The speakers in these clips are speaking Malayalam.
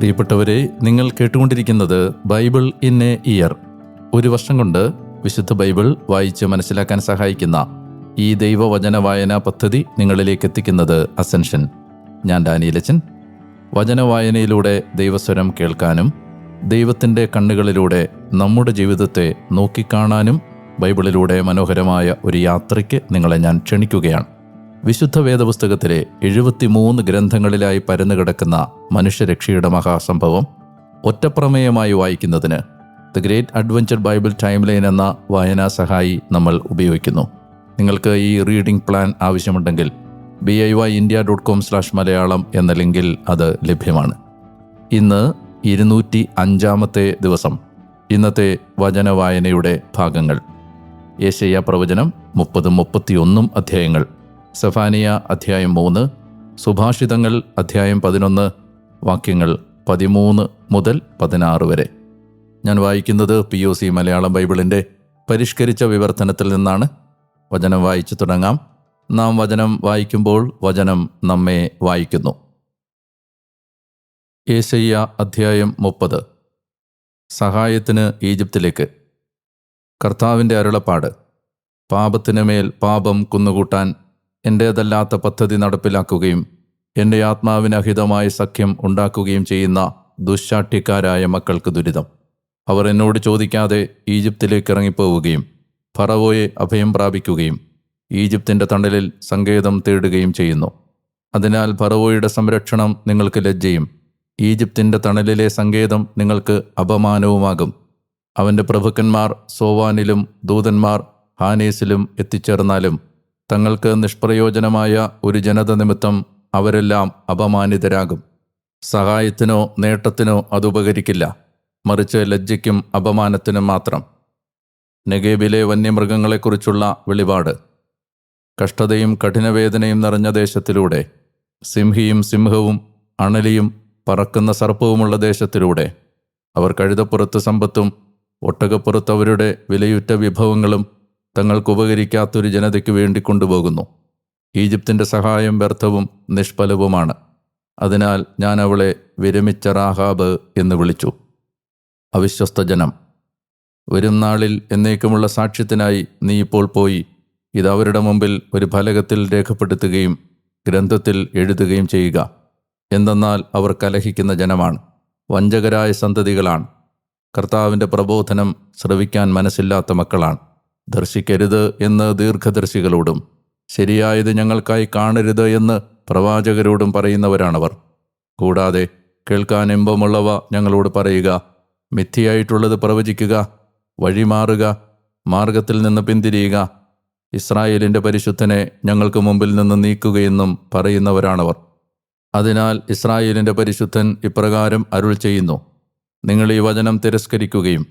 പ്രിയപ്പെട്ടവരെ, നിങ്ങൾ കേട്ടുകൊണ്ടിരിക്കുന്നത് ബൈബിൾ ഇൻ എ ഇയർ. ഒരു വർഷം കൊണ്ട് വിശുദ്ധ ബൈബിൾ വായിച്ച് മനസ്സിലാക്കാൻ സഹായിക്കുന്ന ഈ ദൈവവചന വായനാ പദ്ധതി നിങ്ങളിലേക്ക് എത്തിക്കുന്നത് അസെൻഷൻ. ഞാൻ ഡാനിയലച്ചൻ. വചന വായനയിലൂടെ ദൈവസ്വരം കേൾക്കാനും ദൈവത്തിൻ്റെ കണ്ണുകളിലൂടെ നമ്മുടെ ജീവിതത്തെ നോക്കിക്കാണാനും ബൈബിളിലൂടെ മനോഹരമായ ഒരു യാത്രയ്ക്ക് നിങ്ങളെ ഞാൻ ക്ഷണിക്കുകയാണ്. വിശുദ്ധ വേദപുസ്തകത്തിലെ 73 ഗ്രന്ഥങ്ങളിലായി പരന്നുകിടക്കുന്ന മനുഷ്യരക്ഷയുടെ മഹാസംഭവം ഒറ്റപ്രമേയമായി വായിക്കുന്നതിന് the great adventure Bible timeline എന്ന വായനാ സഹായി നമ്മൾ ഉപയോഗിക്കുന്നു. നിങ്ങൾക്ക് ഈ റീഡിംഗ് പ്ലാൻ ആവശ്യമുണ്ടെങ്കിൽ BIYindia.com/Malayalam എന്ന ലിങ്കിൽ അത് ലഭ്യമാണ്. ഇന്ന് 205-ാമത്തെ ദിവസം. ഇന്നത്തെ വചന വായനയുടെ ഭാഗങ്ങൾ: യെശയ്യാ പ്രവചനം 30-31 അധ്യായങ്ങൾ, സെഫാനിയ അധ്യായം 3, സുഭാഷിതങ്ങൾ അധ്യായം 11, വാക്യങ്ങൾ 13 മുതൽ 16 വരെ. ഞാൻ വായിക്കുന്നത് POC മലയാളം ബൈബിളിൻ്റെ പരിഷ്കരിച്ച വിവർത്തനത്തിൽ നിന്നാണ്. വചനം വായിച്ചു തുടങ്ങാം. നാം വചനം വായിക്കുമ്പോൾ വചനം നമ്മെ വായിക്കുന്നു. യെശയ്യാ അധ്യായം 30. സഹായത്തിന് ഈജിപ്തിലേക്ക്. കർത്താവിൻ്റെ അരുളപ്പാട്: പാപത്തിന് മേൽ പാപം കുന്നുകൂട്ടാൻ എൻ്റേതല്ലാത്ത പദ്ധതി നടപ്പിലാക്കുകയും എൻ്റെ ആത്മാവിന് അഹിതമായ സഖ്യം ഉണ്ടാക്കുകയും ചെയ്യുന്ന ദുശ്ശാഠ്യക്കാരായ മക്കൾക്ക് ദുരിതം. അവർ എന്നോട് ചോദിക്കാതെ ഈജിപ്തിലേക്ക് ഇറങ്ങിപ്പോവുകയും ഫറവോയെ അഭയം പ്രാപിക്കുകയും ഈജിപ്തിൻ്റെ തണലിൽ സങ്കേതം തേടുകയും ചെയ്യുന്നു. അതിനാൽ ഫറവോയുടെ സംരക്ഷണം നിങ്ങൾക്ക് ലജ്ജയും ഈജിപ്തിൻ്റെ തണലിലെ സങ്കേതം നിങ്ങൾക്ക് അപമാനവുമാകും. അവൻ്റെ പ്രഭുക്കന്മാർ സോവാനിലും ദൂതന്മാർ ഹാനേസിലും എത്തിച്ചേർന്നാലും തങ്ങൾക്ക് നിഷ്പ്രയോജനമായ ഒരു ജനത നിമിത്തം അവരെല്ലാം അപമാനിതരാകും. സഹായത്തിനോ നേട്ടത്തിനോ അതുപകരിക്കില്ല, മറിച്ച് ലജ്ജയ്ക്കും അപമാനത്തിനും മാത്രം. നെഗേബിലെ വന്യമൃഗങ്ങളെക്കുറിച്ചുള്ള വെളിപാട്. കഷ്ടതയും കഠിനവേദനയും നിറഞ്ഞ ദേശത്തിലൂടെ, സിംഹിയും സിംഹവും അണലിയും പറക്കുന്ന സർപ്പവുമുള്ള ദേശത്തിലൂടെ അവർ കഴുതപ്പുറത്ത് സമ്പത്തും ഒട്ടകപ്പുറത്ത് അവരുടെ വിലയുറ്റ വിഭവങ്ങളും തങ്ങൾക്കുപകരിക്കാത്തൊരു ജനതയ്ക്ക് വേണ്ടി കൊണ്ടുപോകുന്നു. ഈജിപ്തിൻ്റെ സഹായം വ്യർത്ഥവും നിഷ്ഫലവുമാണ്. അതിനാൽ ഞാൻ അവളെ വിരമിച്ച റാഹാബ് എന്ന് വിളിച്ചു. അവിശ്വസ്ത ജനം. വരും നാളിൽ എന്നേക്കുമുള്ള സാക്ഷ്യത്തിനായി നീ ഇപ്പോൾ പോയി ഇത് അവരുടെ മുമ്പിൽ ഒരു ഫലകത്തിൽ രേഖപ്പെടുത്തുകയും ഗ്രന്ഥത്തിൽ എഴുതുകയും ചെയ്യുക. എന്തെന്നാൽ അവർ കലഹിക്കുന്ന ജനമാണ്, വഞ്ചകരായ സന്തതികളാണ്. കർത്താവിൻ്റെ പ്രബോധനം ശ്രവിക്കാൻ മനസ്സില്ലാത്ത മക്കളാണ്. ദർശിക്കരുത് എന്ന് ദീർഘദർശികളോടും ശരിയായത് ഞങ്ങൾക്കായി കാണരുത് എന്ന് പ്രവാചകരോടും പറയുന്നവരാണവർ. കൂടാതെ കേൾക്കാൻ ഇമ്പമുള്ളവ ഞങ്ങളോട് പറയുക, മിഥ്യയായിട്ടുള്ളത് പ്രവചിക്കുക, വഴിമാറുക, മാർഗത്തിൽ നിന്ന് പിന്തിരിയുക, ഇസ്രായേലിൻ്റെ പരിശുദ്ധനെ ഞങ്ങൾക്ക് മുമ്പിൽ നിന്ന് നീക്കുകയെന്നും പറയുന്നവരാണവർ. അതിനാൽ ഇസ്രായേലിൻ്റെ പരിശുദ്ധൻ ഇപ്രകാരം അരുൾ ചെയ്യുന്നു: നിങ്ങൾ ഈ വചനം തിരസ്കരിക്കുകയും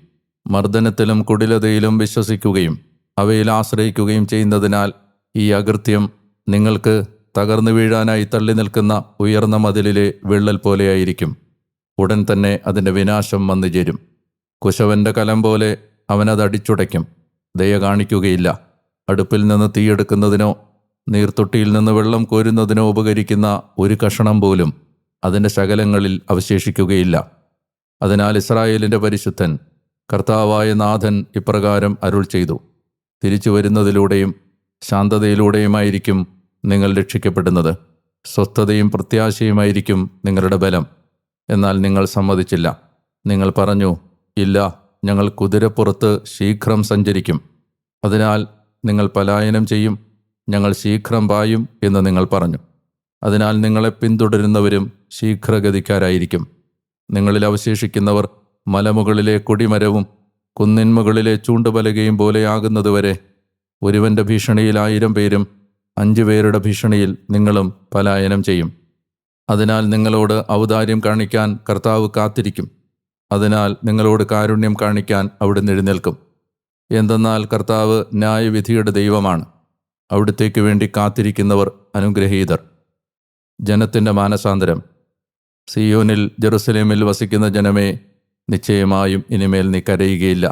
മർദ്ദനത്തിലും കുടിലതയിലും വിശ്വസിക്കുകയും അവയിൽ ആശ്രയിക്കുകയും ചെയ്യുന്നതിനാൽ ഈ അകൃത്യം നിങ്ങൾക്ക് തകർന്നു വീഴാനായി തള്ളി നിൽക്കുന്ന ഉയർന്ന മതിലിലെ വിള്ളൽ പോലെയായിരിക്കും. ഉടൻ തന്നെ അതിൻ്റെ വിനാശം വന്നു ചേരും. കുശവൻ്റെ കലം പോലെ അവനതടിച്ചുടയ്ക്കും, ദയ കാണിക്കുകയില്ല. അടുപ്പിൽ നിന്ന് തീയെടുക്കുന്നതിനോ നീർത്തൊട്ടിയിൽ നിന്ന് വെള്ളം കോരുന്നതിനോ ഉപകരിക്കുന്ന ഒരു കഷണം പോലും അതിൻ്റെ ശകലങ്ങളിൽ അവശേഷിക്കുകയില്ല. അതിനാൽ ഇസ്രായേലിൻ്റെ പരിശുദ്ധൻ കർത്താവായ നാഥൻ ഇപ്രകാരം അരുൾ ചെയ്തു: തിരിച്ചു വരുന്നതിലൂടെയും ശാന്തതയിലൂടെയുമായിരിക്കും നിങ്ങൾ രക്ഷിക്കപ്പെടുന്നത്. സ്വസ്ഥതയും പ്രത്യാശയുമായിരിക്കും നിങ്ങളുടെ ബലം. എന്നാൽ നിങ്ങൾ സമ്മതിച്ചില്ല. നിങ്ങൾ പറഞ്ഞു, ഇല്ല, ഞങ്ങൾ കുതിരപ്പുറത്ത് ശീഘ്രം സഞ്ചരിക്കും. അതിനാൽ നിങ്ങൾ പലായനം ചെയ്യും, ഞങ്ങൾ ശീഘ്രം പായും എന്ന് നിങ്ങൾ പറഞ്ഞു. അതിനാൽ നിങ്ങളെ പിന്തുടരുന്നവരും ശീഘ്രഗതിക്കാരായിരിക്കും. നിങ്ങളിൽ അവശേഷിക്കുന്നവർ മലമുകളിലെ കൊടിമരവും കുന്നിന്മുകളിലെ ചൂണ്ടുപലകയും പോലെയാകുന്നതുവരെ ഒരുവൻ്റെ ഭീഷണിയിൽ 1000 പേരും 5 പേരുടെ ഭീഷണിയിൽ നിങ്ങളും പലായനം ചെയ്യും. അതിനാൽ നിങ്ങളോട് ഔദാര്യം കാണിക്കാൻ കർത്താവ് കാത്തിരിക്കും. അതിനാൽ നിങ്ങളോട് കാരുണ്യം കാണിക്കാൻ അവിടുന്ന് എഴുന്നേൽക്കും. എന്തെന്നാൽ കർത്താവ് ന്യായവിധിയുടെ ദൈവമാണ്. അവിടുത്തേക്ക് വേണ്ടി കാത്തിരിക്കുന്നവർ അനുഗ്രഹീതർ. ജനത്തിൻ്റെ മാനസാന്തരം. സിയോനിൽ ജെറുസലേമിൽ വസിക്കുന്ന ജനമേ, നിശ്ചയമായും ഇനിമേൽ നീ കരയുകയില്ല.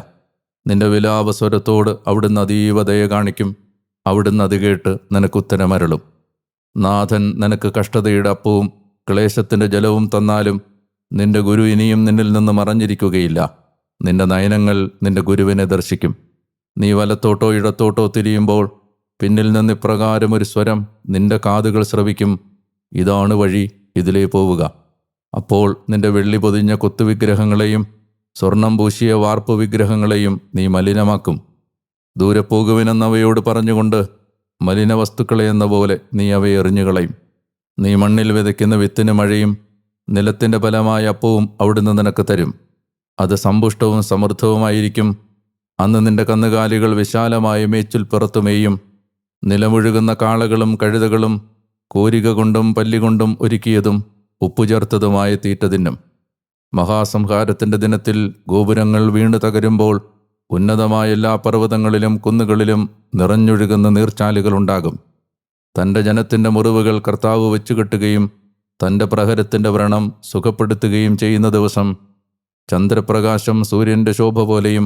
നിന്റെ വിലാപസ്വരത്തോട് അവിടുന്ന് അതീവ ദയ കാണിക്കും. അവിടുന്ന് അത് കേട്ട് നിനക്കുത്തരമരുളും. നാഥൻ നിനക്ക് കഷ്ടതയുടെ അപ്പവും ക്ലേശത്തിൻ്റെ ജലവും തന്നാലും നിന്റെ ഗുരു ഇനിയും നിന്നിൽ നിന്ന് മറഞ്ഞിരിക്കുകയില്ല. നിന്റെ നയനങ്ങൾ നിന്റെ ഗുരുവിനെ ദർശിക്കും. നീ വലത്തോട്ടോ ഇടത്തോട്ടോ തിരിയുമ്പോൾ പിന്നിൽ നിന്ന് ഇപ്രകാരം ഒരു സ്വരം നിന്റെ കാതുകൾ ശ്രവിക്കും: ഇതാണ് വഴി, ഇതിലേ പോവുക. അപ്പോൾ നിന്റെ വെള്ളി പൊതിഞ്ഞ കൊത്തുവിഗ്രഹങ്ങളെയും സ്വർണം പൂശിയ വാർപ്പ് വിഗ്രഹങ്ങളെയും നീ മലിനമാക്കും. ദൂരെ പോകുവിനെന്നവയോട് പറഞ്ഞുകൊണ്ട് മലിന വസ്തുക്കളെ എന്ന പോലെ നീ അവയെ എറിഞ്ഞുകളയും. നീ മണ്ണിൽ വിതയ്ക്കുന്ന വിത്തിന് മഴയും നിലത്തിൻ്റെ ഫലമായ അപ്പവും അവിടുന്ന് നിനക്ക് തരും. അത് സമ്പുഷ്ടവും സമൃദ്ധവുമായിരിക്കും. അന്ന് നിന്റെ കന്നുകാലികൾ വിശാലമായ മേച്ചിൽപ്പുറത്തു മേയും. നിലമൊഴുകുന്ന കാളകളും കഴുതകളും കോരിക കൊണ്ടും പല്ലികൊണ്ടും ഒരുക്കിയതും ഉപ്പുചേർത്തതുമായ തീറ്റ തിന്നും. മഹാസംഹാരത്തിൻ്റെ ദിനത്തിൽ ഗോപുരങ്ങൾ വീണു തകരുമ്പോൾ ഉന്നതമായ എല്ലാ പർവ്വതങ്ങളിലും കുന്നുകളിലും നിറഞ്ഞൊഴുകുന്ന നീർച്ചാലുകളുണ്ടാകും. തൻ്റെ ജനത്തിൻ്റെ മുറിവുകൾ കർത്താവ് വെച്ചുകെട്ടുകയും തൻ്റെ പ്രഹരത്തിൻ്റെ വ്രണം സുഖപ്പെടുത്തുകയും ചെയ്യുന്ന ദിവസം ചന്ദ്രപ്രകാശം സൂര്യൻ്റെ ശോഭ പോലെയും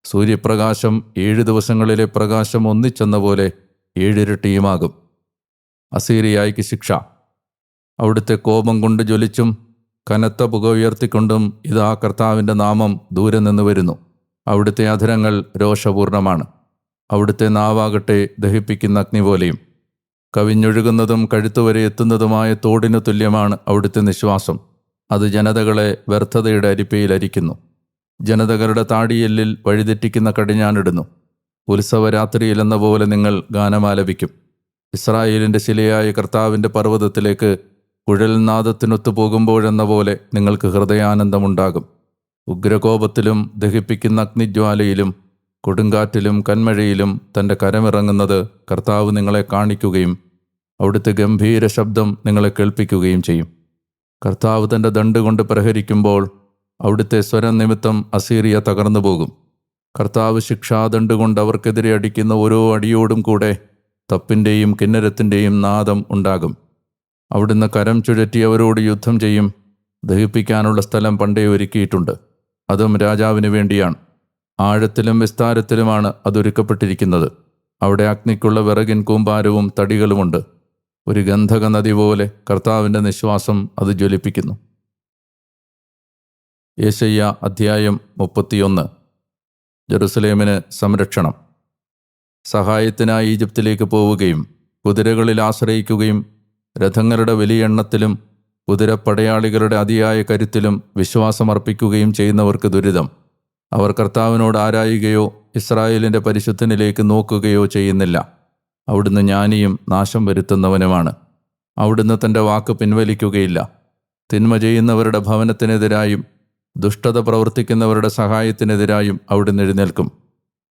സൂര്യപ്രകാശം 7 ദിവസങ്ങളിലെ പ്രകാശം ഒന്നിച്ചെന്ന പോലെ 7 ഇരട്ടിയുമാകും. അസീറിയായ്ക്ക് ശിക്ഷ. അവിടുത്തെ കോപം കൊണ്ട് ജ്വലിച്ചും കനത്ത പുക ഉയർത്തിക്കൊണ്ടും ഇതാ കർത്താവിൻ്റെ നാമം ദൂരെ നിന്ന് വരുന്നു. അവിടുത്തെ അധരങ്ങൾ രോഷപൂർണമാണ്. അവിടുത്തെ നാവാകട്ടെ ദഹിപ്പിക്കുന്ന അഗ്നി പോലെയും. കവിഞ്ഞൊഴുകുന്നതും കഴുത്തുവരെ എത്തുന്നതുമായ തോടിനു തുല്യമാണ് അവിടുത്തെ നിശ്വാസം. അത് ജനതകളെ വ്യർത്ഥതയുടെ അരിപ്പയിൽ അരിക്കുന്നു. ജനതകളുടെ താടിയെല്ലിൽ വഴിതെറ്റിക്കുന്ന കടിഞ്ഞാണിടുന്നു. ഉത്സവരാത്രിയിലെന്ന പോലെ നിങ്ങൾ ഗാനമാലപിക്കും. ഇസ്രായേലിൻ്റെ ശിലയായ കർത്താവിൻ്റെ പർവ്വതത്തിലേക്ക് കുഴൽനാദത്തിനൊത്തു പോകുമ്പോഴെന്ന പോലെ നിങ്ങൾക്ക് ഹൃദയാനന്ദമുണ്ടാകും. ഉഗ്രകോപത്തിലും ദഹിപ്പിക്കുന്ന അഗ്നിജ്വാലയിലും കൊടുങ്കാറ്റിലും കന്മഴയിലും തൻ്റെ കരമിറങ്ങുന്നത് കർത്താവ് നിങ്ങളെ കാണിക്കുകയും അവിടുത്തെ ഗംഭീര ശബ്ദം നിങ്ങളെ കേൾപ്പിക്കുകയും ചെയ്യും. കർത്താവ് തൻ്റെ ദണ്ഡ് കൊണ്ട് പ്രഹരിക്കുമ്പോൾ അവിടുത്തെ സ്വരം നിമിത്തം അസീറിയ തകർന്നു പോകും. കർത്താവ് ശിക്ഷാദണ്ഡ് കൊണ്ട് അവർക്കെതിരെ അടിക്കുന്ന ഓരോ അടിയോടും കൂടെ തപ്പിൻ്റെയും കിന്നരത്തിൻ്റെയും നാദം ഉണ്ടാകും. അവിടുന്ന് കരം ചുഴറ്റി അവരോട് യുദ്ധം ചെയ്യും. ദഹിപ്പിക്കാനുള്ള സ്ഥലം പണ്ടേ ഒരുക്കിയിട്ടുണ്ട്. അതും രാജാവിന് വേണ്ടിയാണ്. ആഴത്തിലും വിസ്താരത്തിലുമാണ് അതൊരുക്കപ്പെട്ടിരിക്കുന്നത്. അവിടെ അഗ്നിക്കുള്ള വിറകിൻ കൂമ്പാരവും തടികളുമുണ്ട്. ഒരു ഗന്ധക നദി പോലെ കർത്താവിൻ്റെ നിശ്വാസം അത് ജ്വലിപ്പിക്കുന്നു. യെശയ്യാ അധ്യായം 31. ജെറുസലേമിന് സംരക്ഷണം. സഹായത്തിനായി ഈജിപ്തിലേക്ക് പോവുകയും കുതിരകളിൽ ആശ്രയിക്കുകയും രഥങ്ങളുടെ വലിയ എണ്ണത്തിലും കുതിരപ്പടയാളികളുടെ അതിയായ കരുത്തിലും വിശ്വാസമർപ്പിക്കുകയും ചെയ്യുന്നവർക്ക് ദുരിതം. അവർ കർത്താവിനോട് ആരായുകയോ ഇസ്രായേലിൻ്റെ പരിശുദ്ധനിലേക്ക് നോക്കുകയോ ചെയ്യുന്നില്ല. അവിടുന്ന് ജ്ഞാനിയും നാശം വരുത്തുന്നവനുമാണ്. അവിടുന്ന് തൻ്റെ വാക്ക് പിൻവലിക്കുകയില്ല. തിന്മ ചെയ്യുന്നവരുടെ ഭവനത്തിനെതിരായും ദുഷ്ടത പ്രവർത്തിക്കുന്നവരുടെ സഹായത്തിനെതിരായും അവിടുന്ന് എഴുന്നേൽക്കും.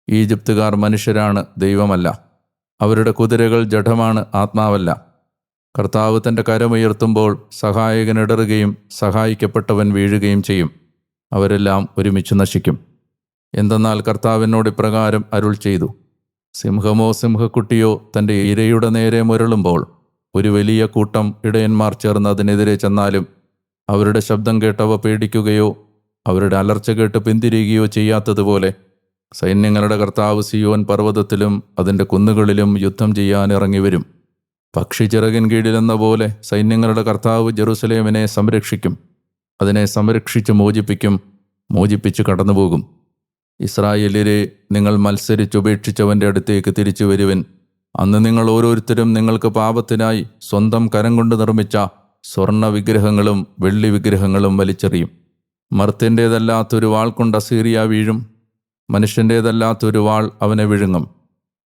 ഈജിപ്തുകാർ മനുഷ്യരാണ്, ദൈവമല്ല. അവരുടെ കുതിരകൾ ജഡമാണ്, ആത്മാവല്ല. കർത്താവ് തൻ്റെ കരമുയർത്തുമ്പോൾ സഹായകൻ ഇടറുകയും സഹായിക്കപ്പെട്ടവൻ വീഴുകയും ചെയ്യും. അവരെല്ലാം ഒരുമിച്ച് നശിക്കും. എന്തെന്നാൽ കർത്താവിനോട് ഇപ്രകാരം അരുൾ ചെയ്തു: സിംഹമോ സിംഹക്കുട്ടിയോ തൻ്റെ ഇരയുടെ നേരെ മുരളുമ്പോൾ ഒരു വലിയ കൂട്ടം ഇടയന്മാർ ചേർന്ന് അതിനെതിരെ ചെന്നാലും അവരുടെ ശബ്ദം കേട്ടവ പേടിക്കുകയോ അവരുടെ അലർച്ച കേട്ട് പിന്തിരിയുകയോ ചെയ്യാത്തതുപോലെ സൈന്യങ്ങളുടെ കർത്താവ് സിയോൻ പർവ്വതത്തിലും അതിൻ്റെ കുന്നുകളിലും യുദ്ധം ചെയ്യാൻ ഇറങ്ങിവരും. പക്ഷി ചിറകിൻ കീഴിലെന്ന പോലെ സൈന്യങ്ങളുടെ കർത്താവ് ജെറുസലേമിനെ സംരക്ഷിക്കും. അതിനെ സംരക്ഷിച്ച് മോചിപ്പിക്കും, മോചിപ്പിച്ച് കടന്നുപോകും. ഇസ്രായേലിനെ നിങ്ങൾ മത്സരിച്ചുപേക്ഷിച്ചവൻ്റെ അടുത്തേക്ക് തിരിച്ചു വരുവിൻ. അന്ന് നിങ്ങൾ ഓരോരുത്തരും നിങ്ങൾക്ക് പാപത്തിനായി സ്വന്തം കരം കൊണ്ട് നിർമ്മിച്ച സ്വർണ്ണ വിഗ്രഹങ്ങളും വെള്ളി വിഗ്രഹങ്ങളും വലിച്ചെറിയും. മർത്യൻ്റേതല്ലാത്തൊരു വാൾ കൊണ്ട് അസീറിയ വീഴും. മനുഷ്യൻ്റേതല്ലാത്തൊരു വാൾ അവനെ വിഴുങ്ങും.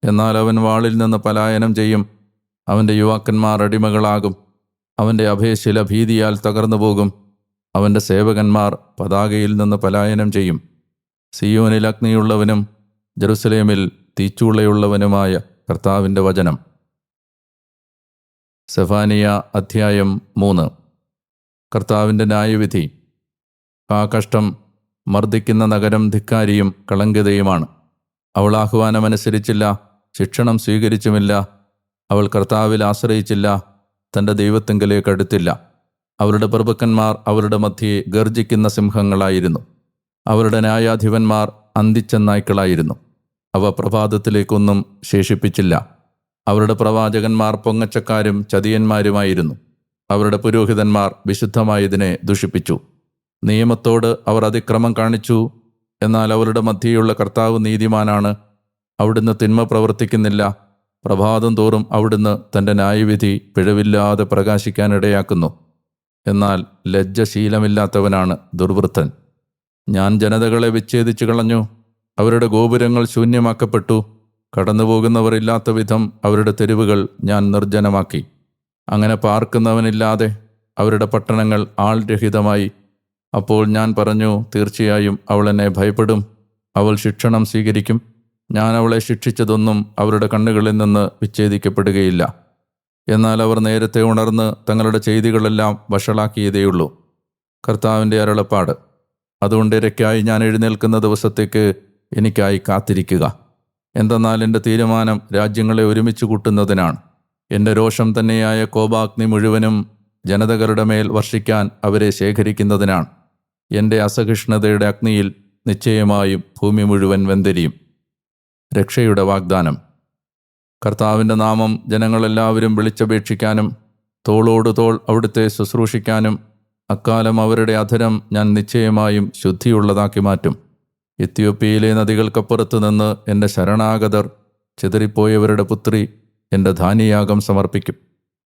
എന്നാൽ അവൻ വാളിൽ നിന്ന് പലായനം ചെയ്യും. അവൻ്റെ യുവാക്കന്മാർ അടിമകളാകും. അവൻ്റെ അഭയശില ഭീതിയാൽ തകർന്നു പോകും. അവൻ്റെ സേവകന്മാർ പതാകയിൽ നിന്ന് പലായനം ചെയ്യും. സിയോനിൽ അഗ്നിയുള്ളവനും ജെറുസലേമിൽ തീച്ചൂളയുള്ളവനുമായ കർത്താവിൻ്റെ വചനം. സെഫാനിയ അധ്യായം 3. കർത്താവിൻ്റെ ന്യായവിധി. ആ കഷ്ടം! മർദ്ദിക്കുന്ന നഗരം ധിക്കാരിയും കളങ്കിതയുമാണ്. അവൾ ആഹ്വാനമനുസരിച്ചില്ല, ശിക്ഷണം സ്വീകരിച്ചുമില്ല. അവൾ കർത്താവിൽ ആശ്രയിച്ചില്ല, തൻ്റെ ദൈവത്തിങ്കലേക്ക് അടുത്തില്ല. അവരുടെ പ്രഭുക്കന്മാർ അവരുടെ മധ്യേ ഗർജിക്കുന്ന സിംഹങ്ങളായിരുന്നു. അവരുടെ ന്യായാധിപന്മാർ അന്തിച്ചെന്നായ്ക്കളായിരുന്നു. അവ പ്രഭാതത്തിലേക്കൊന്നും ശേഷിപ്പിച്ചില്ല. അവരുടെ പ്രവാചകന്മാർ പൊങ്ങച്ചക്കാരും ചതിയന്മാരുമായിരുന്നു. അവരുടെ പുരോഹിതന്മാർ വിശുദ്ധമായതിനെ ദുഷിപ്പിച്ചു. നിയമത്തോട് അവർ അതിക്രമം കാണിച്ചു. എന്നാൽ അവരുടെ മധ്യേയുള്ള കർത്താവ് നീതിമാനാണ്. അവിടുന്ന് തിന്മ പ്രവർത്തിക്കുന്നില്ല. പ്രഭാതം തോറും അവിടുന്ന് തൻ്റെ ന്യായവിധി പിഴവില്ലാതെ പ്രകാശിക്കാനിടയാക്കുന്നു. എന്നാൽ ലജ്ജശീലമില്ലാത്തവനാണ് ദുർവൃത്തൻ. ഞാൻ ജനതകളെ വിച്ഛേദിച്ചു കളഞ്ഞു. അവരുടെ ഗോപുരങ്ങൾ ശൂന്യമാക്കപ്പെട്ടു. കടന്നുപോകുന്നവർ ഇല്ലാത്ത വിധം അവരുടെ തെരുവുകൾ ഞാൻ നിർജ്ജനമാക്കി. അങ്ങനെ പാർക്കുന്നവനില്ലാതെ അവരുടെ പട്ടണങ്ങൾ ആൾ രഹിതമായി. അപ്പോൾ ഞാൻ പറഞ്ഞു, തീർച്ചയായും അവൾ എന്നെ ഭയപ്പെടും. അവൾ ശിക്ഷണം സ്വീകരിക്കും. ഞാൻ അവളെ ശിക്ഷിച്ചതൊന്നും അവരുടെ കണ്ണുകളിൽ നിന്ന് വിച്ഛേദിക്കപ്പെടുകയില്ല. എന്നാൽ അവർ നേരത്തെ ഉണർന്ന് തങ്ങളുടെ ചെയ്തികളെല്ലാം വഷളാക്കിയതേയുള്ളൂ. കർത്താവിൻ്റെ അരുളപ്പാട്. അതുകൊണ്ട് ഇരയ്ക്കായി ഞാൻ എഴുന്നേൽക്കുന്ന ദിവസത്തേക്ക് എനിക്കായി കാത്തിരിക്കുക. എന്തെന്നാൽ എൻ്റെ തീരുമാനം രാജ്യങ്ങളെ ഒരുമിച്ച് കൂട്ടുന്നതിനാണ്. എൻ്റെ രോഷം തന്നെയായ കോപാഗ്നി മുഴുവനും ജനതകളുടെ മേൽ വർഷിക്കാൻ അവരെ ശേഖരിക്കുന്നതിനാണ്. എൻ്റെ അസഹിഷ്ണുതയുടെ അഗ്നിയിൽ നിശ്ചയമായും ഭൂമി മുഴുവൻ വെന്തെരിയും. രക്ഷയുടെ വാഗ്ദാനം. കർത്താവിൻ്റെ നാമം ജനങ്ങളെല്ലാവരും വിളിച്ചപേക്ഷിക്കാനും തോളോട് തോൾ അവിടുത്തെ ശുശ്രൂഷിക്കാനും അക്കാലം അവരുടെ അധരം ഞാൻ നിശ്ചയമായും ശുദ്ധിയുള്ളതാക്കി മാറ്റും. എത്യോപ്യയിലെ നദികൾക്കപ്പുറത്ത് നിന്ന് എൻ്റെ ശരണാഗതർ, ചിതറിപ്പോയവരുടെ പുത്രി, എൻ്റെ ധാന്യയാഗം സമർപ്പിക്കും.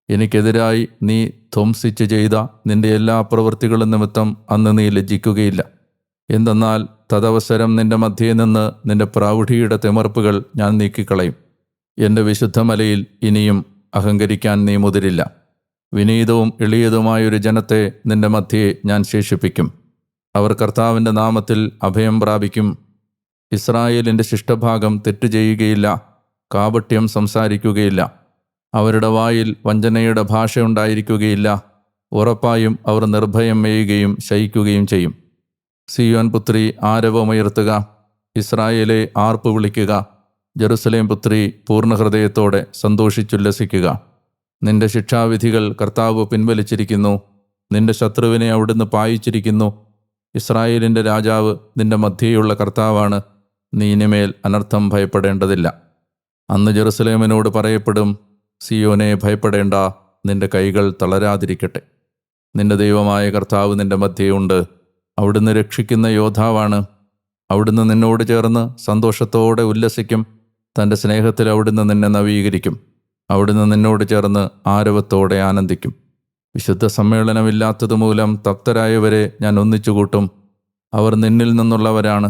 എനിക്കെതിരായി നീ ധ്വംസിച്ച് ചെയ്ത നിന്റെ എല്ലാ പ്രവൃത്തികളും നിമിത്തം അന്ന് നീ ലജ്ജിക്കുകയില്ല. എന്തെന്നാൽ തദവസരം നിന്റെ മധ്യേ നിന്ന് നിന്റെ പ്രൗഢിയുടെ തിമർപ്പുകൾ ഞാൻ നീക്കിക്കളയും. എൻ്റെ വിശുദ്ധമലയിൽ ഇനിയും അഹങ്കരിക്കാൻ നീ മുതിരില്ല. വിനീതവും എളിയതുമായൊരു ജനത്തെ നിന്റെ മധ്യേ ഞാൻ ശേഷിപ്പിക്കും. അവർ കർത്താവിൻ്റെ നാമത്തിൽ അഭയം പ്രാപിക്കും. ഇസ്രായേലിൻ്റെ ശിഷ്ടഭാഗം തെറ്റു ചെയ്യുകയില്ല, കാപട്യം സംസാരിക്കുകയില്ല. അവരുടെ വായിൽ വഞ്ചനയുടെ ഭാഷ ഉണ്ടായിരിക്കുകയില്ല. ഉറപ്പായും അവർ നിർഭയം മേയുകയും ശയിക്കുകയും ചെയ്യും. സിയോൻ പുത്രി ആരവമുയർത്തുക, ഇസ്രായേലെ ആർപ്പ് വിളിക്കുക. ജെറുസലേം പുത്രി പൂർണ്ണഹൃദയത്തോടെ സന്തോഷിച്ചുല്ലസിക്കുക. നിന്റെ ശിക്ഷാവിധികൾ കർത്താവ് പിൻവലിച്ചിരിക്കുന്നു. നിന്റെ ശത്രുവിനെ അവിടുന്ന് പായിച്ചിരിക്കുന്നു. ഇസ്രായേലിൻ്റെ രാജാവ് നിന്റെ മധ്യേയുള്ള കർത്താവാണ്. നീ ഇനിമേൽ അനർത്ഥം ഭയപ്പെടേണ്ടതില്ല. അന്ന് ജെറുസലേമിനോട് പറയപ്പെടും, സിയോനെ ഭയപ്പെടേണ്ട, നിന്റെ കൈകൾ തളരാതിരിക്കട്ടെ. നിന്റെ ദൈവമായ കർത്താവ് നിന്റെ മധ്യേയുണ്ട്. അവിടുന്ന് രക്ഷിക്കുന്ന യോദ്ധാവാണ്. അവിടുന്ന് നിന്നോട് ചേർന്ന് സന്തോഷത്തോടെ ഉല്ലസിക്കും. തൻ്റെ സ്നേഹത്തിൽ അവിടുന്ന് നിന്നെ നവീകരിക്കും. അവിടുന്ന് നിന്നോട് ചേർന്ന് ആരവത്തോടെ ആനന്ദിക്കും. വിശുദ്ധ സമ്മേളനമില്ലാത്തതുമൂലം തപ്തരായവരെ ഞാൻ ഒന്നിച്ചുകൂട്ടും. അവർ നിന്നിൽ നിന്നുള്ളവരാണ്.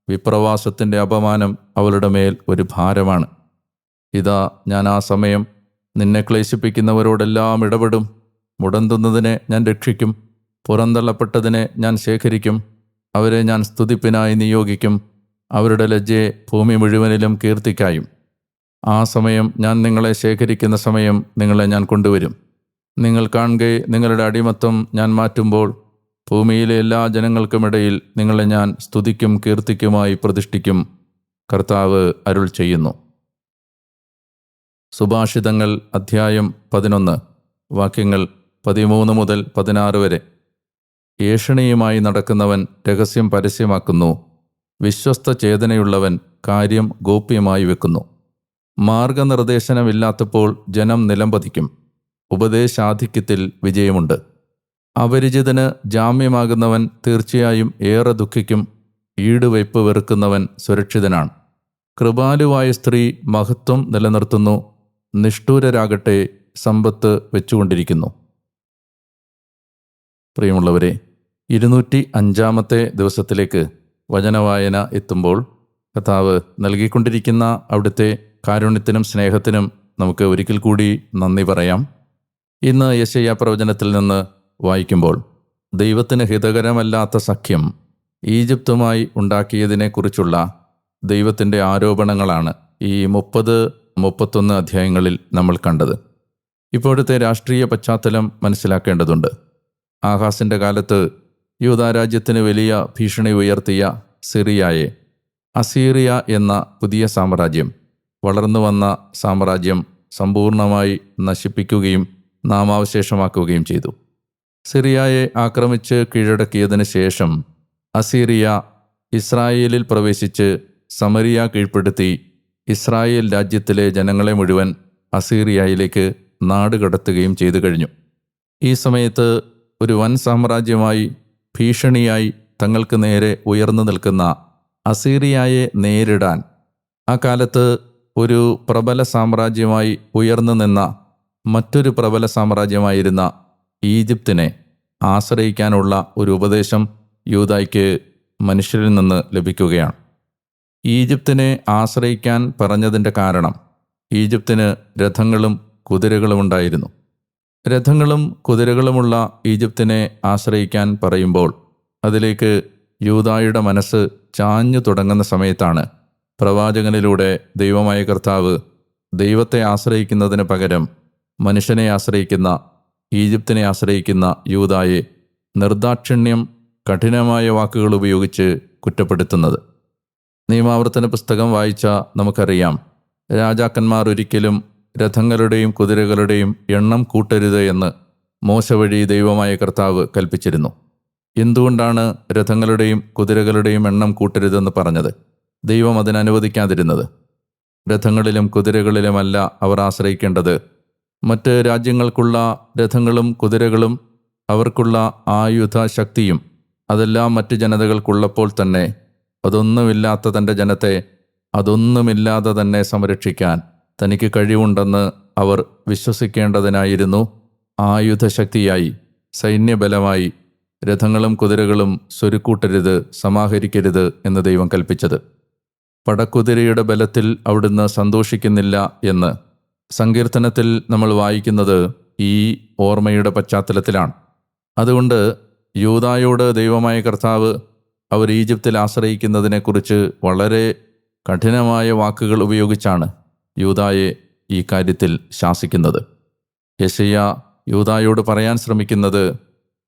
വിപ്രവാസത്തിൻ്റെ അപമാനം അവളുടെ മേൽ ഒരു ഭാരമാണ്. ഇതാ, ഞാൻ ആ സമയം നിന്നെ ക്ലേശിപ്പിക്കുന്നവരോടെല്ലാം ഇടപെടും. മുടന്തുന്നതിനെ ഞാൻ രക്ഷിക്കും. പുറന്തള്ളപ്പെട്ടതിനെ ഞാൻ ശേഖരിക്കും. അവരെ ഞാൻ സ്തുതിപ്പിനായി നിയോഗിക്കും. അവരുടെ ലജ്ജയെ ഭൂമി മുഴുവനിലും കീർത്തിക്കായും. ആ സമയം ഞാൻ നിങ്ങളെ ശേഖരിക്കുന്ന സമയം നിങ്ങളെ ഞാൻ കൊണ്ടുവരും. നിങ്ങൾ കാണുകെ നിങ്ങളുടെ അടിമത്തം ഞാൻ മാറ്റുമ്പോൾ ഭൂമിയിലെ എല്ലാ ജനങ്ങൾക്കുമിടയിൽ നിങ്ങളെ ഞാൻ സ്തുതിക്കും കീർത്തിക്കുമായി പ്രതിഷ്ഠിക്കും. കർത്താവ് അരുൾ ചെയ്യുന്നു. സുഭാഷിതങ്ങൾ അധ്യായം 11, വാക്യങ്ങൾ 13 മുതൽ 16 വരെ. ഏഷണിയുമായി നടക്കുന്നവൻ രഹസ്യം പരസ്യമാക്കുന്നു. വിശ്വസ്ത ചേതനയുള്ളവൻ കാര്യം ഗോപ്യമായി വെക്കുന്നു. മാർഗനിർദ്ദേശനമില്ലാത്തപ്പോൾ ജനം നിലംപതിക്കും. ഉപദേശാധിക്യത്തിൽ വിജയമുണ്ട്. അപരിചിതന് ജാമ്യമാകുന്നവൻ തീർച്ചയായും ഏറെ ദുഃഖിക്കും. ഈടുവയ്പ് വെറുക്കുന്നവൻ സുരക്ഷിതനാണ്. കൃപാലുവായ സ്ത്രീ മഹത്വം നിലനിർത്തുന്നു. നിഷ്ഠൂരരാകട്ടെ സമ്പത്ത് വെച്ചുകൊണ്ടിരിക്കുന്നു. പ്രിയമുള്ളവരെ, 205 ദിവസത്തിലേക്ക് വചനവായന എത്തുമ്പോൾ കർത്താവ് നൽകിക്കൊണ്ടിരിക്കുന്ന അവിടുത്തെ കാരുണ്യത്തിനും സ്നേഹത്തിനും നമുക്ക് ഒരിക്കൽ കൂടി നന്ദി പറയാം. ഇന്ന് യെശയ്യാ പ്രവചനത്തിൽ നിന്ന് വായിക്കുമ്പോൾ ദൈവത്തിന് ഹിതകരമല്ലാത്ത സഖ്യം ഈജിപ്തുമായി ഉണ്ടാക്കിയതിനെക്കുറിച്ചുള്ള ദൈവത്തിൻ്റെ ആരോപണങ്ങളാണ് ഈ 30-31 അധ്യായങ്ങളിൽ നമ്മൾ കണ്ടത്. ഇപ്പോഴത്തെ രാഷ്ട്രീയ പശ്ചാത്തലം മനസ്സിലാക്കേണ്ടതുണ്ട്. ആഹാസിൻ്റെ കാലത്ത് യൂദാരാജ്യത്തിന് വലിയ ഭീഷണി ഉയർത്തിയ സിറിയയെ അസീറിയ എന്ന പുതിയ സാമ്രാജ്യം, വളർന്നു വന്ന സാമ്രാജ്യം സമ്പൂർണമായി നശിപ്പിക്കുകയും നാമാവശേഷമാക്കുകയും ചെയ്തു. സിറിയയെ ആക്രമിച്ച് കീഴടക്കിയതിന് ശേഷം അസീറിയ ഇസ്രായേലിൽ പ്രവേശിച്ച് സമരിയ കീഴ്പ്പെടുത്തി ഇസ്രായേൽ രാജ്യത്തിലെ ജനങ്ങളെ മുഴുവൻ അസീറിയയിലേക്ക് നാടുകടത്തുകയും ചെയ്തു കഴിഞ്ഞു. ഈ സമയത്ത് ഒരു വൻ സാമ്രാജ്യമായി ഭീഷണിയായി തങ്ങൾക്ക് നേരെ ഉയർന്നു നിൽക്കുന്ന അസീറിയയെ നേരിടാൻ ആ കാലത്ത് ഒരു പ്രബല സാമ്രാജ്യമായി ഉയർന്നു നിന്ന മറ്റൊരു പ്രബല സാമ്രാജ്യമായിരുന്ന ഈജിപ്തിനെ ആശ്രയിക്കാനുള്ള ഒരു ഉപദേശം യൂദായ്ക്ക് മനുഷ്യരിൽ നിന്ന് ലഭിക്കുകയാണ്. ഈജിപ്തിനെ ആശ്രയിക്കാൻ പറഞ്ഞതിൻ്റെ കാരണം ഈജിപ്തിന് രഥങ്ങളും കുതിരകളും ഉണ്ടായിരുന്നു. രഥങ്ങളും കുതിരകളുമുള്ള ഈജിപ്തിനെ ആശ്രയിക്കാൻ പറയുമ്പോൾ അതിലേക്ക് യൂദായുടെ മനസ്സ് ചാഞ്ഞു തുടങ്ങുന്ന സമയത്താണ് പ്രവാചകനിലൂടെ ദൈവമായ കർത്താവ് ദൈവത്തെ ആശ്രയിക്കുന്നതിന് പകരം മനുഷ്യനെ ആശ്രയിക്കുന്ന, ഈജിപ്തിനെ ആശ്രയിക്കുന്ന യൂദായെ നിർദാക്ഷിണ്യം കഠിനമായ വാക്കുകൾ ഉപയോഗിച്ച് കുറ്റപ്പെടുത്തുന്നത്. നിയമാവർത്തന പുസ്തകം വായിച്ചാൽ നമുക്കറിയാം, രാജാക്കന്മാർ ഒരിക്കലും രഥങ്ങളുടെയും കുതിരകളുടെയും എണ്ണം കൂട്ടരുത് എന്ന് മോശ വഴി ദൈവമായ കർത്താവ് കൽപ്പിച്ചിരുന്നു. എന്തുകൊണ്ടാണ് രഥങ്ങളുടെയും കുതിരകളുടെയും എണ്ണം കൂട്ടരുതെന്ന് പറഞ്ഞത്? ദൈവം അതിനനുവദിക്കാതിരുന്നത്. രഥങ്ങളിലും കുതിരകളിലുമല്ല അവർ ആശ്രയിക്കേണ്ടത്. മറ്റ് രാജ്യങ്ങൾക്കുള്ള രഥങ്ങളും കുതിരകളും അവർക്കുള്ള ആയുധ ശക്തിയും അതെല്ലാം മറ്റ് ജനതകൾക്കുള്ളപ്പോൾ തന്നെ അതൊന്നുമില്ലാത്ത തൻ്റെ ജനത്തെ അതൊന്നുമില്ലാതെ തന്നെ സംരക്ഷിക്കാൻ തനിക്ക് കഴിവുണ്ടെന്ന് അവർ വിശ്വസിക്കേണ്ടതിനായിരുന്നു ആയുധശക്തിയായി, സൈന്യബലമായി രഥങ്ങളും കുതിരകളും സ്വരുക്കൂട്ടരുത്, സമാഹരിക്കരുത് എന്ന് ദൈവം കൽപ്പിച്ചത്. പടക്കുതിരയുടെ ബലത്തിൽ അവിടുന്ന് സന്തോഷിക്കുന്നില്ല എന്ന് സങ്കീർത്തനത്തിൽ നമ്മൾ വായിക്കുന്നത് ഈ ഓർമ്മയുടെ പശ്ചാത്തലത്തിലാണ്. അതുകൊണ്ട് യൂദായോട് ദൈവമായ കർത്താവ് അവർ ഈജിപ്തിൽ ആശ്രയിക്കുന്നതിനെക്കുറിച്ച് വളരെ കഠിനമായ വാക്കുകൾ ഉപയോഗിച്ചാണ് യൂദായെ ഈ കാര്യത്തിൽ ശാസിക്കുന്നത്. യെശയ്യാ യൂദായോട് പറയാൻ ശ്രമിക്കുന്നത്,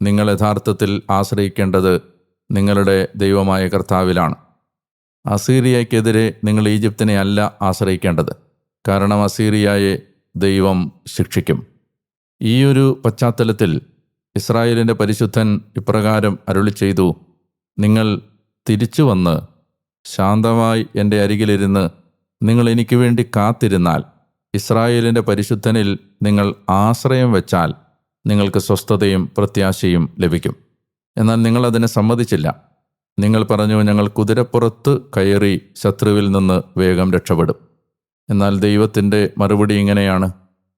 നിങ്ങൾ യഥാർത്ഥത്തിൽ ആശ്രയിക്കേണ്ടത് നിങ്ങളുടെ ദൈവമായ കർത്താവിലാണ്. അസീറിയയ്ക്കെതിരെ നിങ്ങൾ ഈജിപ്തിനെ അല്ല ആശ്രയിക്കേണ്ടത്, കാരണം അസീറിയയെ ദൈവം ശിക്ഷിക്കും. ഈ ഒരു പശ്ചാത്തലത്തിൽ ഇസ്രായേലിൻ്റെ പരിശുദ്ധൻ ഇപ്രകാരം അരുളി ചെയ്തു, നിങ്ങൾ തിരിച്ചു വന്ന് ശാന്തമായി എൻ്റെ അരികിലിരുന്ന് നിങ്ങൾ എനിക്ക് വേണ്ടി കാത്തിരുന്നാൽ, ഇസ്രായേലിൻ്റെ പരിശുദ്ധനിൽ നിങ്ങൾ ആശ്രയം വെച്ചാൽ നിങ്ങൾക്ക് സ്വസ്ഥതയും പ്രത്യാശയും ലഭിക്കും. എന്നാൽ നിങ്ങളതിനെ സമ്മതിച്ചില്ല. നിങ്ങൾ പറഞ്ഞു, ഞങ്ങൾ കുതിരപ്പുറത്ത് കയറി ശത്രുവിൽ നിന്ന് വേഗം രക്ഷപ്പെടും. എന്നാൽ ദൈവത്തിൻ്റെ മറുപടി ഇങ്ങനെയാണ്,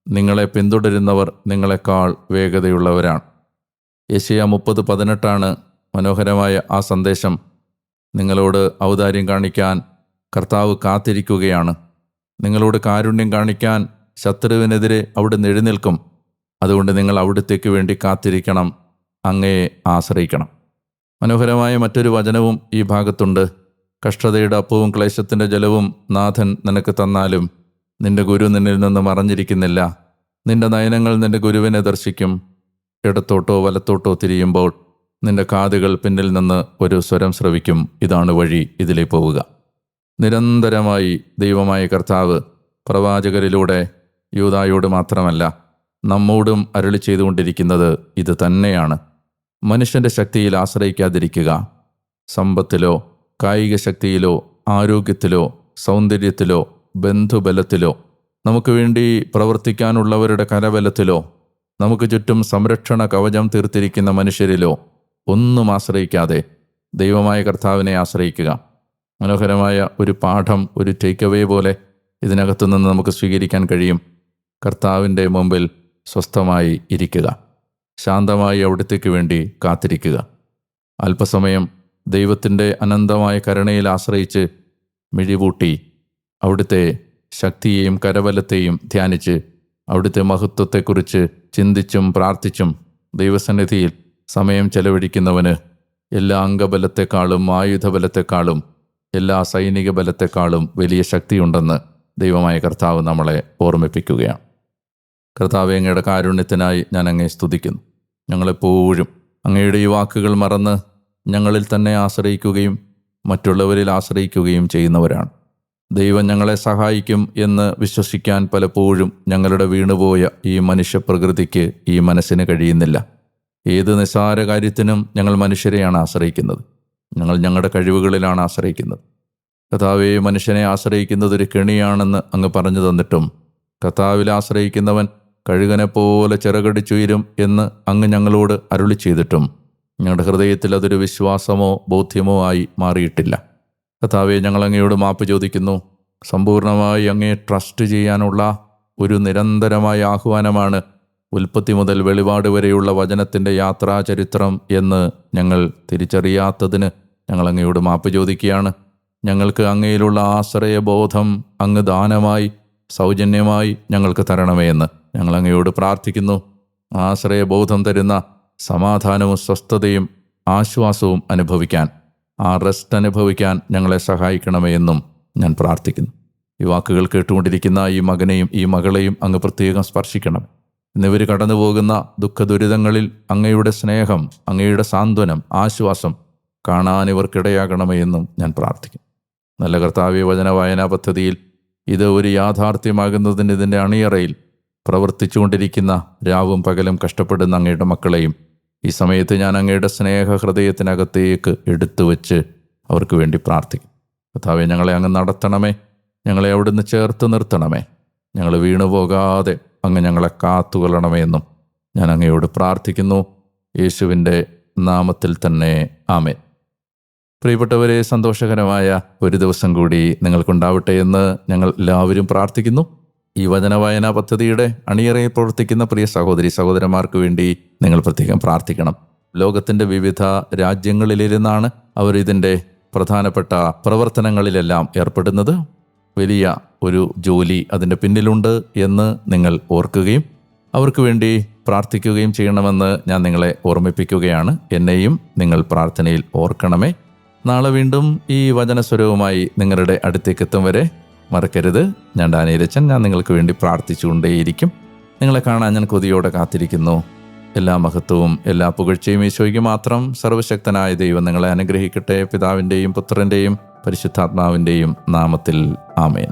നിങ്ങളെ പിന്തുടരുന്നവർ നിങ്ങളെക്കാൾ വേഗതയുള്ളവരാണ്. യെശയ്യാ 30:18 മനോഹരമായ ആ സന്ദേശം. നിങ്ങളോട് ഔദാര്യം കാണിക്കാൻ കർത്താവ് കാത്തിരിക്കുകയാണ്. നിങ്ങളോട് കാരുണ്യം കാണിക്കാൻ ശത്രുവിനെതിരെ അവിടുന്ന് എഴുന്നേൽക്കും. അതുകൊണ്ട് നിങ്ങൾ അവിടുത്തേക്ക് വേണ്ടി കാത്തിരിക്കണം, അങ്ങയെ ആശ്രയിക്കണം. മനോഹരമായ മറ്റൊരു വചനവും ഈ ഭാഗത്തുണ്ട്. കഷ്ടതയുടെ അപ്പവും ക്ലേശത്തിൻ്റെ ജലവും നാഥൻ നിനക്ക് തന്നാലും നിന്റെ ഗുരു നിന്നിൽ നിന്ന് മറഞ്ഞിരിക്കുന്നില്ല. നിന്റെ നയനങ്ങൾ നിന്റെ ഗുരുവിനെ ദർശിക്കും. ഇടത്തോട്ടോ വലത്തോട്ടോ തിരിയുമ്പോൾ നിന്റെ കാതുകൾ പിന്നിൽ നിന്ന് ഒരു സ്വരം ശ്രവിക്കും, ഇതാണ് വഴി, ഇതിലേ പോവുക. നിരന്തരമായി ദൈവമായ കർത്താവ് പ്രവാചകരിലൂടെ യൂദായോട് മാത്രമല്ല നമ്മോടും അരുളി ചെയ്തുകൊണ്ടിരിക്കുന്നത് ഇത് തന്നെയാണ്. മനുഷ്യൻ്റെ ശക്തിയിൽ ആശ്രയിക്കാതിരിക്കുക. സമ്പത്തിലോ കായിക ശക്തിയിലോ ആരോഗ്യത്തിലോ സൗന്ദര്യത്തിലോ ബന്ധുബലത്തിലോ നമുക്ക് വേണ്ടി പ്രവർത്തിക്കാനുള്ളവരുടെ കരബലത്തിലോ നമുക്ക് ചുറ്റും സംരക്ഷണ കവചം തീർത്തിരിക്കുന്ന മനുഷ്യരിലോ ഒന്നും ആശ്രയിക്കാതെ ദൈവമായ കർത്താവിനെ ആശ്രയിക്കുക. മനോഹരമായ ഒരു പാഠം, ഒരു ടേക്ക് അവേ പോലെ ഇതിനകത്തു നിന്ന് നമുക്ക് സ്വീകരിക്കാൻ കഴിയും. കർത്താവിൻ്റെ മുമ്പിൽ സ്വസ്ഥമായി ഇരിക്കുക, ശാന്തമായി അവിടത്തേക്ക് വേണ്ടി കാത്തിരിക്കുക. അല്പസമയം ദൈവത്തിൻ്റെ അനന്തമായ കരുണയിൽ ആശ്രയിച്ച് മിഴിപൂട്ടി അവിടുത്തെ ശക്തിയെയും കരബലത്തെയും ധ്യാനിച്ച് അവിടുത്തെ മഹത്വത്തെക്കുറിച്ച് ചിന്തിച്ചും പ്രാർത്ഥിച്ചും ദൈവസന്നിധിയിൽ സമയം ചെലവഴിക്കുന്നവന് എല്ലാ അംഗബലത്തെക്കാളും ആയുധബലത്തെക്കാളും എല്ലാ സൈനിക ബലത്തെക്കാളും വലിയ ശക്തിയുണ്ടെന്ന് ദൈവമായ കർത്താവ് നമ്മളെ ഓർമ്മിപ്പിക്കുകയാണ്. കർത്താവേ, അങ്ങയുടെ കാരുണ്യത്തിനായി ഞാൻ അങ്ങയെ സ്തുതിക്കുന്നു. ഞങ്ങളെപ്പോഴും അങ്ങയുടെ ഈ വാക്കുകൾ മറന്ന് ഞങ്ങളിൽ തന്നെ ആശ്രയിക്കുകയും മറ്റുള്ളവരിൽ ആശ്രയിക്കുകയും ചെയ്യുന്നവരാണ്. ദൈവം ഞങ്ങളെ സഹായിക്കും എന്ന് വിശ്വസിക്കാൻ പലപ്പോഴും ഞങ്ങളുടെ വീണുപോയ ഈ മനുഷ്യപ്രകൃതിക്ക്, ഈ മനസ്സിന് കഴിയുന്നില്ല. ഏത് നിസ്സാര കാര്യത്തിനും ഞങ്ങൾ മനുഷ്യരെയാണ് ആശ്രയിക്കുന്നത്. ഞങ്ങൾ ഞങ്ങളുടെ കഴിവുകളിലാണ് ആശ്രയിക്കുന്നത്. കർത്താവേ, മനുഷ്യനെ ആശ്രയിക്കുന്നത് ഒരു കെണിയാണെന്ന് അങ്ങ് പറഞ്ഞു തന്നിട്ടും കർത്താവിൽ ആശ്രയിക്കുന്നവൻ കഴുകനെപ്പോലെ ചിറകടിച്ചുയരും എന്ന് അങ്ങ് ഞങ്ങളോട് അരുളി ചെയ്തിട്ടും ഞങ്ങളുടെ ഹൃദയത്തിൽ അതൊരു വിശ്വാസമോ ബോധ്യമോ ആയി മാറിയിട്ടില്ല. കർത്താവേ, ഞങ്ങൾ അങ്ങയോട് മാപ്പ് ചോദിക്കുന്നു. സമ്പൂർണമായി അങ്ങയെ ട്രസ്റ്റ് ചെയ്യാനുള്ള ഒരു നിരന്തരമായ ആഹ്വാനമാണ് ഉൽപ്പത്തി മുതൽ വെളിപാട് വരെയുള്ള വചനത്തിൻ്റെ യാത്രാചരിത്രം എന്ന് ഞങ്ങൾ തിരിച്ചറിയാത്തതിന് ഞങ്ങൾ അങ്ങയോട് മാപ്പ് ചോദിക്കുകയാണ്. ഞങ്ങൾക്ക് അങ്ങയിലുള്ള ആശ്രയബോധം അങ്ങ് ദാനമായി സൗജന്യമായി ഞങ്ങൾക്ക് തരണമേ എന്ന് ഞങ്ങൾ അങ്ങയോട് പ്രാർത്ഥിക്കുന്നു. ആശ്രയബോധം തരുന്ന സമാധാനവും സ്വസ്ഥതയും ആശ്വാസവും അനുഭവിക്കാൻ, ആ റെസ്റ്റ് അനുഭവിക്കാൻ ഞങ്ങളെ സഹായിക്കണമേ എന്നും ഞാൻ പ്രാർത്ഥിക്കുന്നു. ഈ വാക്കുകൾ കേട്ടുകൊണ്ടിരിക്കുന്ന ഈ മകനെയും ഈ മകളെയും അങ്ങ് പ്രത്യേകം സ്പർശിക്കണം. ഇന്നിവർ കടന്നു പോകുന്ന ദുഃഖദുരിതങ്ങളിൽ അങ്ങയുടെ സ്നേഹം, അങ്ങയുടെ സാന്ത്വനം, ആശ്വാസം കാണാൻ ഇവർക്കിടയാകണമേ എന്നും ഞാൻ പ്രാർത്ഥിക്കുന്നു. നല്ല കർത്താവേ, വചന വായനാ പദ്ധതിയിൽ ഇത് ഒരു യാഥാർത്ഥ്യമാകുന്നതിന് ഇതിൻ്റെ അണിയറയിൽ പ്രവർത്തിച്ചുകൊണ്ടിരിക്കുന്ന രാവും പകലും കഷ്ടപ്പെടുന്ന അങ്ങയുടെ മക്കളെയും ഈ സമയത്ത് ഞാൻ അങ്ങയുടെ സ്നേഹ ഹൃദയത്തിനകത്തേക്ക് എടുത്തു വച്ച് അവർക്ക് വേണ്ടി പ്രാർത്ഥിക്കും. കർത്താവേ, ഞങ്ങളെ അങ്ങ് നടത്തണമേ, ഞങ്ങളെ അവിടുന്ന് ചേർത്ത് നിർത്തണമേ, ഞങ്ങൾ വീണുപോകാതെ അങ്ങ് ഞങ്ങളെ കാത്തുകൊള്ളണമേ എന്നും ഞാൻ അങ്ങയോട് പ്രാർത്ഥിക്കുന്നു. യേശുവിൻ്റെ നാമത്തിൽ തന്നെ ആമേൻ. പ്രിയപ്പെട്ടവരെ, സന്തോഷകരമായ ഒരു ദിവസം കൂടി നിങ്ങൾക്കുണ്ടാവട്ടെ എന്ന് ഞങ്ങൾ എല്ലാവരും പ്രാർത്ഥിക്കുന്നു. ഈ വചനവായനാ പദ്ധതിയുടെ അണിയറയിൽ പ്രവർത്തിക്കുന്ന പ്രിയ സഹോദരി സഹോദരന്മാർക്ക് വേണ്ടി നിങ്ങൾ പ്രത്യേകം പ്രാർത്ഥിക്കണം. ലോകത്തിൻ്റെ വിവിധ രാജ്യങ്ങളിലിരുന്നാണ് അവർ ഇതിൻ്റെ പ്രധാനപ്പെട്ട പ്രവർത്തനങ്ങളിലെല്ലാം ഏർപ്പെടുന്നത്. വലിയ ഒരു ജോലി അതിൻ്റെ പിന്നിലുണ്ട് എന്ന് നിങ്ങൾ ഓർക്കുകയും അവർക്ക് വേണ്ടി പ്രാർത്ഥിക്കുകയും ചെയ്യണമെന്ന് ഞാൻ നിങ്ങളെ ഓർമ്മിപ്പിക്കുകയാണ്. എന്നെയും നിങ്ങൾ പ്രാർത്ഥനയിൽ ഓർക്കണമേ. നാളെ വീണ്ടും ഈ വചനസ്വരവുമായി നിങ്ങളുടെ അടുത്തേക്ക് എത്തും വരെ മറക്കരുത്. ഞാൻ ഡാനിയേലച്ചൻ. ഞാൻ നിങ്ങൾക്ക് വേണ്ടി പ്രാർത്ഥിച്ചുകൊണ്ടേയിരിക്കും. നിങ്ങളെ കാണാൻ ഞാൻ കൊതിയോടെ കാത്തിരിക്കുന്നു. എല്ലാ മഹത്വവും എല്ലാ പുകഴ്ചയും ഈശോയ്ക്ക് മാത്രം. സർവശക്തനായ ദൈവം നിങ്ങളെ അനുഗ്രഹിക്കട്ടെ. പിതാവിൻ്റെയും പുത്രൻ്റെയും പരിശുദ്ധാത്മാവിൻ്റെയും നാമത്തിൽ ആമേൻ.